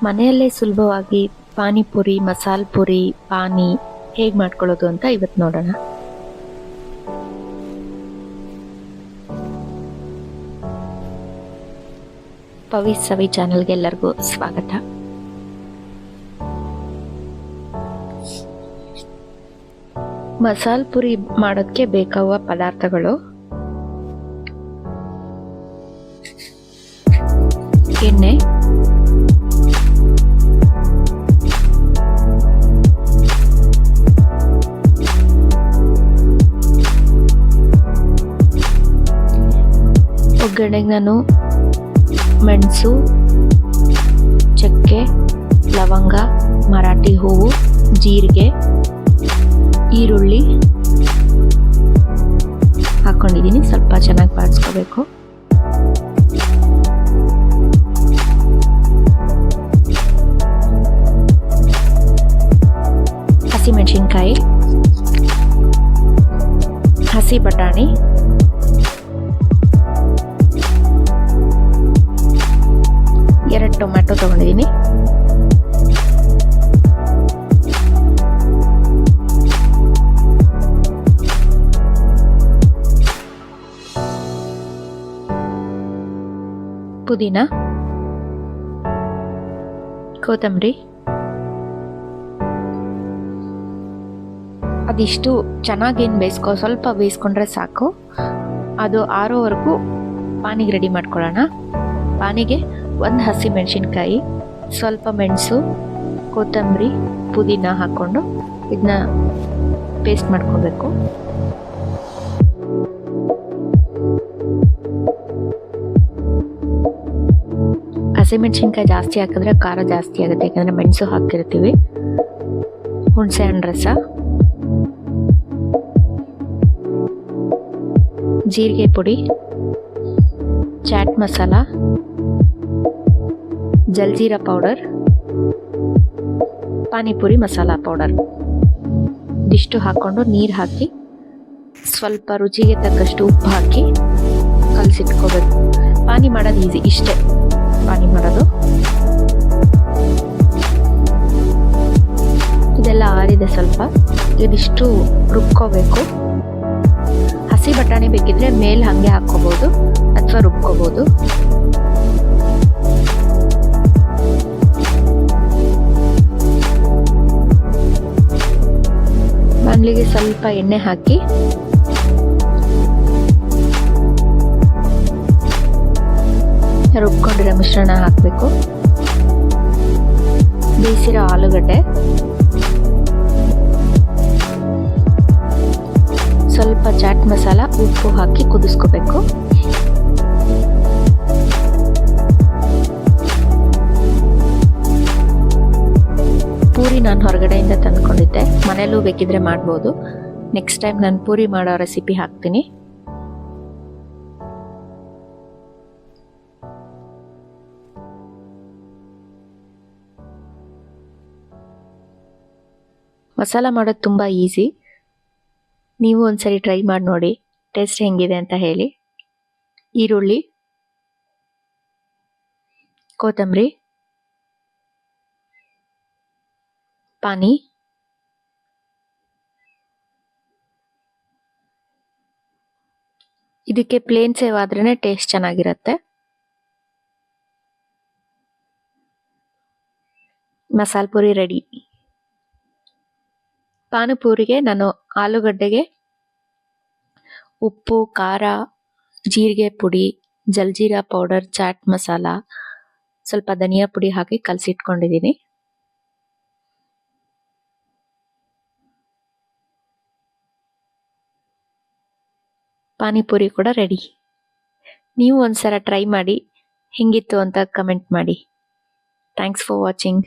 ಮನೆಯಲ್ಲೇ ಸುಲಭವಾಗಿ ಪಾನಿಪುರಿ, ಮಸಾಲ ಪುರಿ, ಪಾನಿ ಹೇಗೆ ಮಾಡ್ಕೊಳ್ಳೋದು ಅಂತ ಇವತ್ತು ನೋಡೋಣ. ಪವಿ ಸವಿ ಚಾನಲ್ಗೆ ಎಲ್ಲರಿಗೂ ಸ್ವಾಗತ. ಮಸಾಲ ಪುರಿ ಮಾಡೋದಕ್ಕೆ ಬೇಕಾಗುವ ಪದಾರ್ಥಗಳು: ಎಣ್ಣೆ, ಒಗ್ಗರಣೆಗೆ ನಾನು ಮೆಣಸು, ಚಕ್ಕೆ, ಲವಂಗ, ಮರಾಠಿ ಹೂವು, ಜೀರಿಗೆ, ಈರುಳ್ಳಿ ಹಾಕೊಂಡಿದ್ದೀನಿ. ಸ್ವಲ್ಪ ಚೆನ್ನಾಗಿ ಬಾಡಿಸ್ಕೋಬೇಕು. ಹಸಿಮೆಣಸಿನ್ಕಾಯಿ, ಹಸಿ ಬಟಾಣಿ, ಎರಡು ಟೊಮ್ಯಾಟೊ ತಗೊಂಡಿದ್ದೀನಿ, ಪುದೀನ, ಕೊತ್ತಂಬರಿ. ಅದಿಷ್ಟು ಚೆನ್ನಾಗೇನು ಬೇಯಿಸ್ಕೊ, ಸ್ವಲ್ಪ ಬೇಯಿಸ್ಕೊಂಡ್ರೆ ಸಾಕು. ಅದು ಆರೋವರೆಗೂ ಪಾನಿಗೆ ರೆಡಿ ಮಾಡ್ಕೊಳ್ಳೋಣ. ಪಾನಿಗೆ ಒಂದು ಹಸಿ ಮೆಣಸಿನ್ಕಾಯಿ, ಸ್ವಲ್ಪ ಮೆಣಸು, ಕೊತ್ತಂಬರಿ, ಪುದೀನ ಹಾಕ್ಕೊಂಡು ಇದನ್ನ ಪೇಸ್ಟ್ ಮಾಡ್ಕೊಬೇಕು. ಹಸಿಮೆಣಸಿನ್ಕಾಯಿ ಜಾಸ್ತಿ ಹಾಕಿದ್ರೆ ಖಾರ ಜಾಸ್ತಿ ಆಗುತ್ತೆ, ಯಾಕಂದರೆ ಮೆಣಸು ಹಾಕಿರ್ತೀವಿ. ಹುಣಸೆ ಹಣ್ಣು ರಸ, ಜೀರಿಗೆ ಪುಡಿ, ಚಾಟ್ ಮಸಾಲ, ಜಲ್ಜೀರಾ ಪೌಡರ್, ಪಾನಿಪುರಿ ಮಸಾಲ ಪೌಡರ್ ಇದಿಷ್ಟು ಹಾಕ್ಕೊಂಡು ನೀರು ಹಾಕಿ ಸ್ವಲ್ಪ ರುಚಿಗೆ ತಕ್ಕಷ್ಟು ಉಪ್ಪು ಹಾಕಿ ಕಲಸಿಟ್ಕೋಬೇಕು. ಪಾನಿ ಮಾಡೋದು ಈಸಿ, ಇಷ್ಟೇ ಪಾನಿ ಮಾಡೋದು. ಇದೆಲ್ಲ ಆರಿದೆ, ಸ್ವಲ್ಪ ಇದಿಷ್ಟು ರುಬ್ಕೋಬೇಕು. ಹಸಿ ಬಟಾಣಿ ಬೇಕಿದ್ರೆ ಮೇಲೆ ಹಾಗೆ ಹಾಕ್ಕೋಬೋದು ಅಥವಾ ರುಬ್ಕೋಬೋದು. ಬಾಣಲಿಗೆ ಸ್ವಲ್ಪ ಎಣ್ಣೆ ಹಾಕಿ ರುಬ್ಕೊಂಡಿರೋ ಮಿಶ್ರಣ ಹಾಕಬೇಕು. ಬೇಯಿಸಿರೋ ಆಲೂಗಡ್ಡೆ, ಸ್ವಲ್ಪ ಚಾಟ್ ಮಸಾಲ, ಉಪ್ಪು ಹಾಕಿ ಕುದಿಸ್ಕೋಬೇಕು. ಪೂರಿ ನಾನು ಹೊರಗಡೆಯಿಂದ ತಂದ್ಕೊಂಡಿದ್ದೆ, ಮನೇಲೂ ಬೇಕಿದ್ರೆ ಮಾಡ್ಬೋದು. ನೆಕ್ಸ್ಟ್ ಟೈಮ್ ನಾನು ಪೂರಿ ಮಾಡೋ ರೆಸಿಪಿ ಹಾಕ್ತೀನಿ. ಮಸಾಲ ಮಾಡೋದು ತುಂಬ ಈಸಿ. ನೀವು ಒಂದ್ಸರಿ ಟ್ರೈ ಮಾಡಿ ನೋಡಿ, ಟೇಸ್ಟ್ ಹೆಂಗಿದೆ ಅಂತ ಹೇಳಿ. ಈರುಳ್ಳಿ, ಕೊತ್ತಂಬರಿ, ಪಾನಿ, ಇದಕ್ಕೆ ಪ್ಲೇನ್ ಸೇವ್ ಆದ್ರೇ ಟೇಸ್ಟ್ ಚೆನ್ನಾಗಿರುತ್ತೆ. ಮಸಾಲ ಪುರಿ ರೆಡಿ. ಪಾನಿಪುರಿಗೆ ನಾನು ಆಲೂಗಡ್ಡೆಗೆ ಉಪ್ಪು, ಖಾರ, ಜೀರಿಗೆ ಪುಡಿ, ಜಲ್ಜೀರಾ ಪೌಡರ್, ಚಾಟ್ ಮಸಾಲ, ಸ್ವಲ್ಪ ಧನಿಯಾ ಪುಡಿ ಹಾಕಿ ಕಲಸಿಟ್ಕೊಂಡಿದ್ದೀನಿ. ಪಾನಿಪುರಿ ಕೂಡ ರೆಡಿ. ನೀವು ಒಂದ್ಸಲ ಟ್ರೈ ಮಾಡಿ, ಹೆಂಗಿತ್ತು ಅಂತ ಕಮೆಂಟ್ ಮಾಡಿ. Thanks for watching.